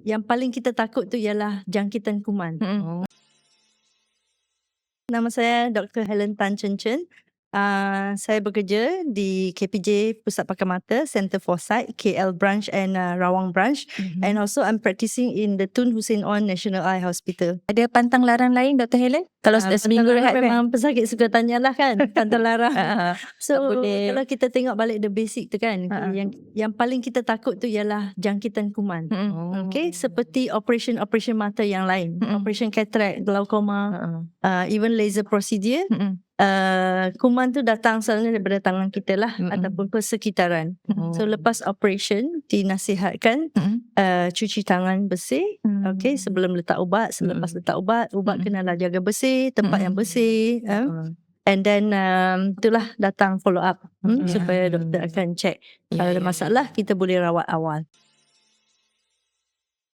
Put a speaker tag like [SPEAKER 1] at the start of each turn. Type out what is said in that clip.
[SPEAKER 1] Yang paling kita takut tu ialah jangkitan kuman. Nama saya Dr. Helen Tan Chen Chen. Saya bekerja di KPJ Pusat Pakar Mata, Center Foresight, KL branch and Rawang branch. And also I'm practicing in the Tun Hussein On National Eye Hospital.
[SPEAKER 2] Ada pantang larang lain Dr. Helen? Kalau seminggu rehat kan?
[SPEAKER 1] Memang pesakit suka tanyalah kan pantang larang. So
[SPEAKER 2] boleh.
[SPEAKER 1] kalau kita tengok balik the basic tu kan, yang paling kita takut tu ialah jangkitan kuman. Okay, seperti operation mata yang lain, operation cataract, glaucoma, even laser procedure. Kuman tu datang selalunya daripada tangan kita lah, ataupun persekitaran. So lepas operation dinasihatkan cuci tangan bersih, okay, sebelum letak ubat, selepas letak ubat kenalah jaga bersih, tempat yang bersih, and then itulah datang follow up supaya doktor akan check. Kalau ada masalah kita boleh rawat awal.